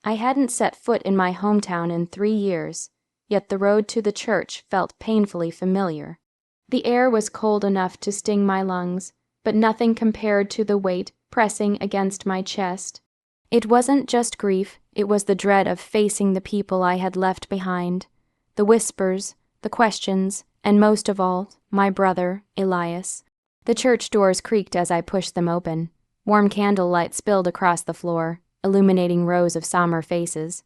I hadn't set foot in my hometown in 3 years, yet the road to the church felt painfully familiar. The air was cold enough to sting my lungs, but nothing compared to the weight pressing against my chest. It wasn't just grief, it was the dread of facing the people I had left behind, the whispers, the questions, and most of all, my brother, Elias. The church doors creaked as I pushed them open. Warm candlelight spilled across the floor, illuminating rows of somber faces.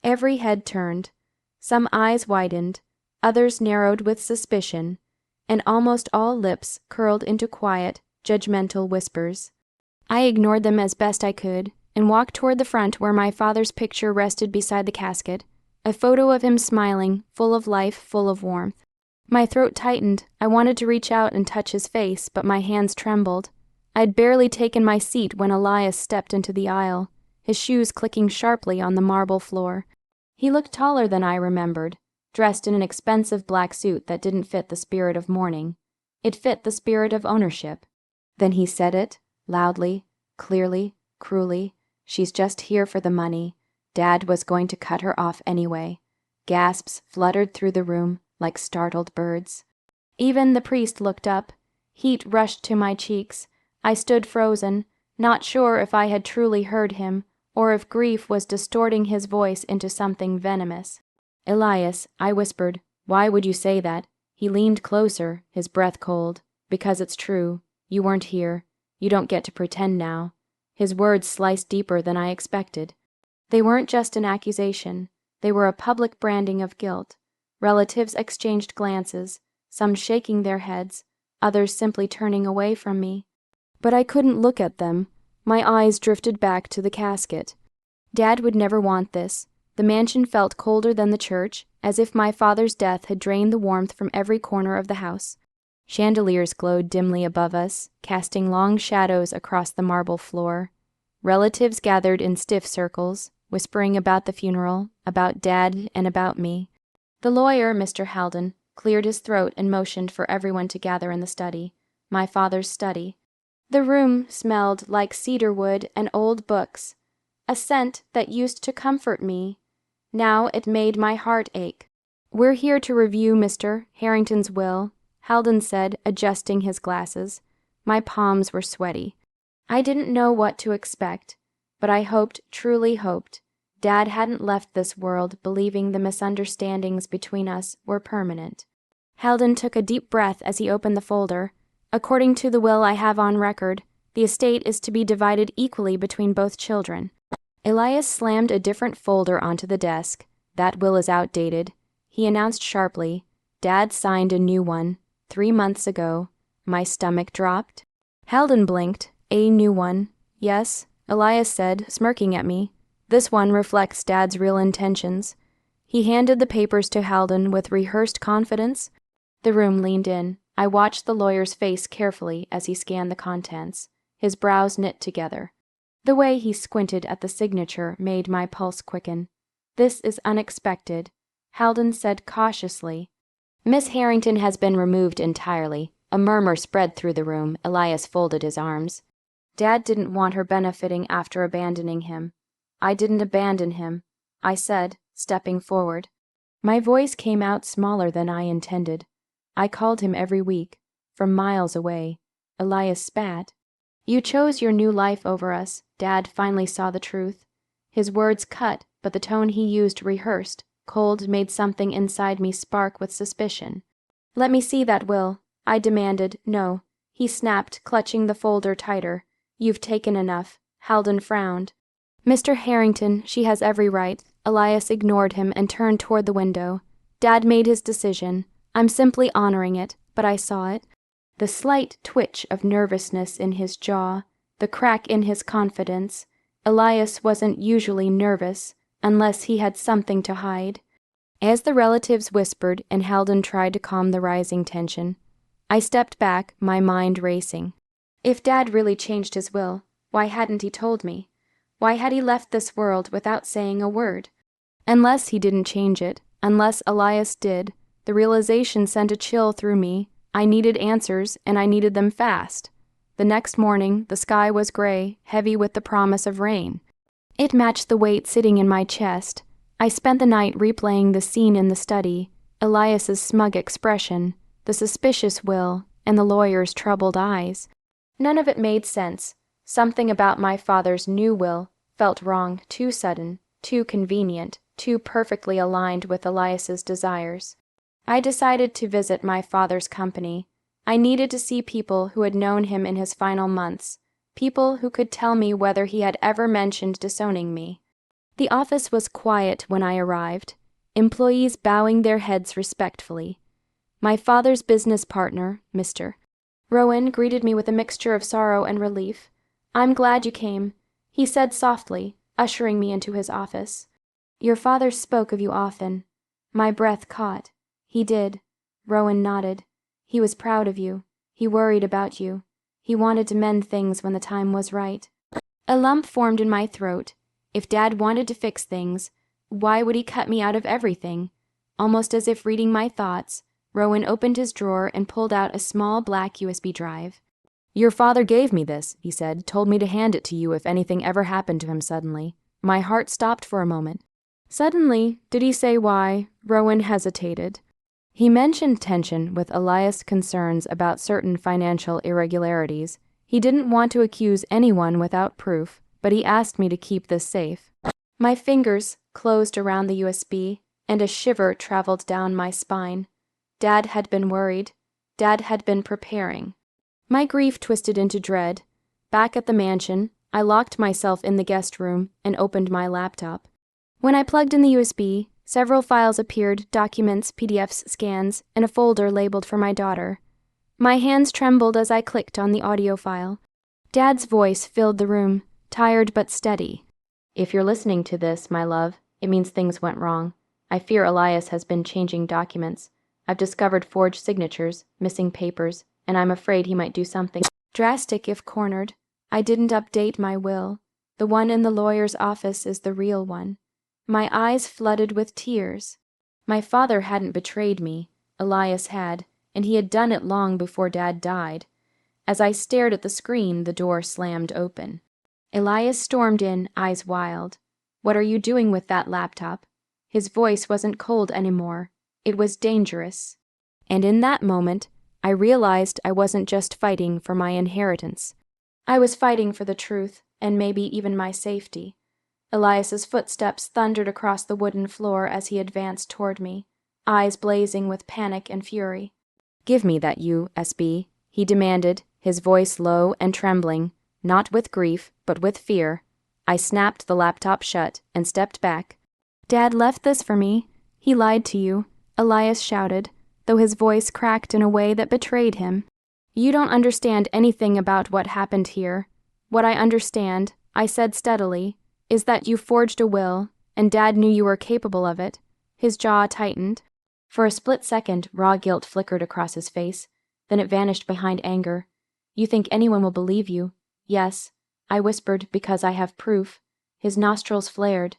Every head turned. Some eyes widened, others narrowed with suspicion, and almost all lips curled into quiet, judgmental whispers. I ignored them as best I could and walked toward the front where my father's picture rested beside the casket, a photo of him smiling, full of life, full of warmth. My throat tightened. I wanted to reach out and touch his face, but my hands trembled. I'd barely taken my seat when Elias stepped into the aisle, his shoes clicking sharply on the marble floor. He looked taller than I remembered, dressed in an expensive black suit that didn't fit the spirit of mourning. It fit the spirit of ownership. Then he said it, loudly, clearly, cruelly. She's just here for the money. Dad was going to cut her off anyway. Gasps fluttered through the room like startled birds. Even the priest looked up. Heat rushed to my cheeks. I stood frozen, not sure if I had truly heard him, or if grief was distorting his voice into something venomous. "Elias," I whispered, "why would you say that?" He leaned closer, his breath cold. "Because it's true. You weren't here. You don't get to pretend now." His words sliced deeper than I expected. They weren't just an accusation. They were a public branding of guilt. Relatives exchanged glances, some shaking their heads, others simply turning away from me. But I couldn't look at them. My eyes drifted back to the casket. Dad would never want this. The mansion felt colder than the church, as if my father's death had drained the warmth from every corner of the house. Chandeliers glowed dimly above us, casting long shadows across the marble floor. Relatives gathered in stiff circles, whispering about the funeral, about Dad, and about me. The lawyer, Mr. Haldon, cleared his throat and motioned for everyone to gather in the study, my father's study. The room smelled like cedar wood and old books, a scent that used to comfort me. Now it made my heart ache. "We're here to review Mr. Harrington's will," Haldon said, adjusting his glasses. My palms were sweaty. I didn't know what to expect, but I hoped, truly hoped, Dad hadn't left this world believing the misunderstandings between us were permanent. Haldon took a deep breath as he opened the folder. "According to the will I have on record, the estate is to be divided equally between both children." Elias slammed a different folder onto the desk. "That will is outdated," he announced sharply. "Dad signed a new one 3 months ago." My stomach dropped. Haldon blinked. "A new one?" "Yes," Elias said, smirking at me. "This one reflects Dad's real intentions." He handed the papers to Haldon with rehearsed confidence. The room leaned in. I watched the lawyer's face carefully as he scanned the contents, his brows knit together. The way he squinted at the signature made my pulse quicken. "This is unexpected," Haldon said cautiously. "Miss Harrington has been removed entirely." A murmur spread through the room. Elias folded his arms. "Dad didn't want her benefiting after abandoning him." "I didn't abandon him," I said, stepping forward. My voice came out smaller than I intended. "I called him every week, from miles away." Elias spat. "You chose your new life over us." Dad finally saw the truth. His words cut, but the tone he used rehearsed, cold, made something inside me spark with suspicion. "Let me see that will," I demanded. "No," he snapped, clutching the folder tighter. "You've taken enough." Haldon frowned. "Mr. Harrington, she has every right." Elias ignored him and turned toward the window. "Dad made his decision. I'm simply honoring it, but I saw it." The slight twitch of nervousness in his jaw, the crack in his confidence. Elias wasn't usually nervous, unless he had something to hide. As the relatives whispered and Haldon tried to calm the rising tension, I stepped back, my mind racing. If Dad really changed his will, why hadn't he told me? Why had he left this world without saying a word? Unless he didn't change it, unless Elias did, the realization sent a chill through me. I needed answers, and I needed them fast. The next morning, the sky was gray, heavy with the promise of rain. It matched the weight sitting in my chest. I spent the night replaying the scene in the study, Elias's smug expression, the suspicious will, and the lawyer's troubled eyes. None of it made sense. Something about my father's new will felt wrong, too sudden, too convenient, too perfectly aligned with Elias's desires. I decided to visit my father's company. I needed to see people who had known him in his final months, people who could tell me whether he had ever mentioned disowning me. The office was quiet when I arrived, employees bowing their heads respectfully. My father's business partner, Mr. Rowan, greeted me with a mixture of sorrow and relief. "I'm glad you came," he said softly, ushering me into his office. "Your father spoke of you often." My breath caught. "He did." Rowan nodded. "He was proud of you. He worried about you. He wanted to mend things when the time was right." A lump formed in my throat. If Dad wanted to fix things, why would he cut me out of everything? Almost as if reading my thoughts, Rowan opened his drawer and pulled out a small black USB drive. "Your father gave me this," he said, "told me to hand it to you if anything ever happened to him suddenly." My heart stopped for a moment. Suddenly, did he say why? Rowan hesitated. He mentioned tension with Elias' concerns about certain financial irregularities. He didn't want to accuse anyone without proof, but he asked me to keep this safe. My fingers closed around the USB, and a shiver traveled down my spine. Dad had been worried. Dad had been preparing. My grief twisted into dread. Back at the mansion, I locked myself in the guest room and opened my laptop. When I plugged in the USB, several files appeared, documents, PDFs, scans, and a folder labeled for my daughter. My hands trembled as I clicked on the audio file. Dad's voice filled the room, tired but steady. "If you're listening to this, my love, it means things went wrong. I fear Elias has been changing documents. I've discovered forged signatures, missing papers, and I'm afraid he might do something drastic if cornered. I didn't update my will. The one in the lawyer's office is the real one." My eyes flooded with tears. My father hadn't betrayed me. Elias had, and he had done it long before Dad died. As I stared at the screen, the door slammed open. Elias stormed in, eyes wild. "What are you doing with that laptop?" His voice wasn't cold anymore. It was dangerous. And in that moment, I realized I wasn't just fighting for my inheritance. I was fighting for the truth, and maybe even my safety. Elias's footsteps thundered across the wooden floor as he advanced toward me, eyes blazing with panic and fury. "Give me that USB," he demanded, his voice low and trembling, not with grief, but with fear. I snapped the laptop shut and stepped back. "Dad left this for me. He lied to you," Elias shouted, though his voice cracked in a way that betrayed him. "You don't understand anything about what happened here. What I understand," I said steadily, "is that you forged a will, and Dad knew you were capable of it." His jaw tightened. For a split second, raw guilt flickered across his face. Then it vanished behind anger. "You think anyone will believe you?" "Yes," I whispered, "because I have proof." His nostrils flared.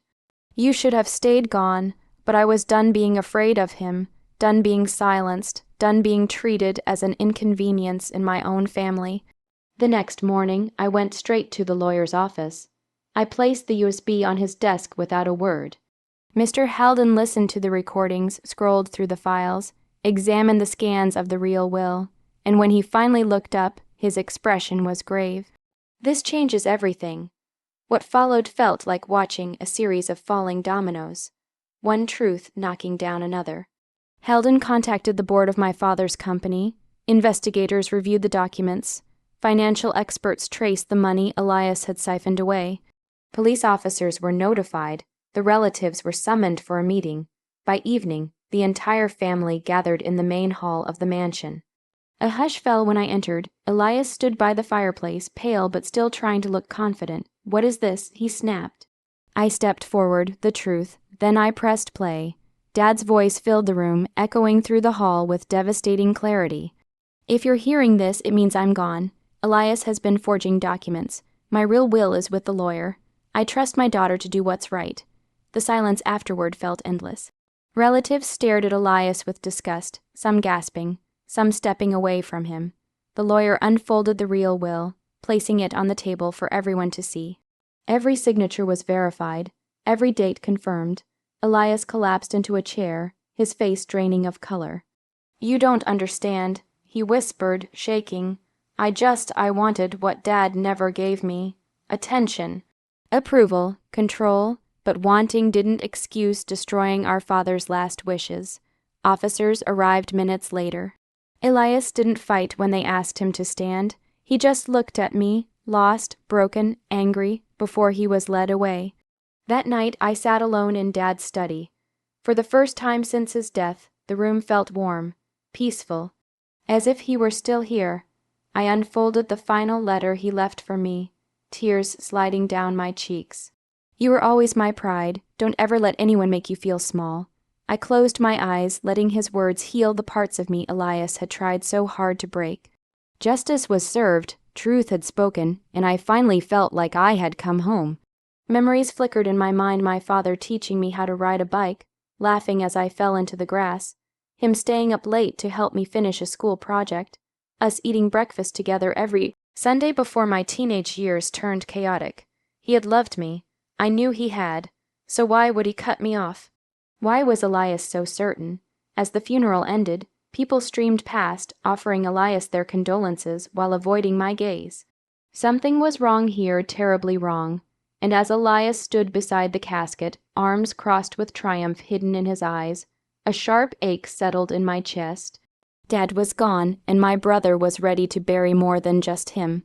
"You should have stayed gone, but I was done being afraid of him, done being silenced, done being treated as an inconvenience in my own family." The next morning, I went straight to the lawyer's office. I placed the USB on his desk without a word. Mr. Halden listened to the recordings, scrolled through the files, examined the scans of the real will, and when he finally looked up, his expression was grave. "This changes everything." What followed felt like watching a series of falling dominoes, one truth knocking down another. Halden contacted the board of my father's company. Investigators reviewed the documents. Financial experts traced the money Elias had siphoned away. Police officers were notified. The relatives were summoned for a meeting. By evening, the entire family gathered in the main hall of the mansion. A hush fell when I entered. Elias stood by the fireplace, pale but still trying to look confident. "What is this?" he snapped. I stepped forward, the truth. Then I pressed play. Dad's voice filled the room, echoing through the hall with devastating clarity. "If you're hearing this, it means I'm gone. Elias has been forging documents. My real will is with the lawyer. I trust my daughter to do what's right." The silence afterward felt endless. Relatives stared at Elias with disgust, some gasping, some stepping away from him. The lawyer unfolded the real will, placing it on the table for everyone to see. Every signature was verified, every date confirmed. Elias collapsed into a chair, his face draining of color. "You don't understand," he whispered, shaking. I wanted what Dad never gave me. Attention. Approval, control, but wanting didn't excuse destroying our father's last wishes. Officers arrived minutes later. Elias didn't fight when they asked him to stand. He just looked at me, lost, broken, angry, before he was led away. That night I sat alone in Dad's study. For the first time since his death, the room felt warm, peaceful, as if he were still here. I unfolded the final letter he left for me, tears sliding down my cheeks. "You were always my pride. Don't ever let anyone make you feel small." I closed my eyes, letting his words heal the parts of me Elias had tried so hard to break. Justice was served, truth had spoken, and I finally felt like I had come home. Memories flickered in my mind, my father teaching me how to ride a bike, laughing as I fell into the grass, him staying up late to help me finish a school project, us eating breakfast together every Sunday before my teenage years turned chaotic. He had loved me. I knew he had. So why would he cut me off? Why was Elias so certain? As the funeral ended, people streamed past, offering Elias their condolences while avoiding my gaze. Something was wrong here, terribly wrong. And as Elias stood beside the casket, arms crossed with triumph hidden in his eyes, a sharp ache settled in my chest. Dad was gone, and my brother was ready to bury more than just him.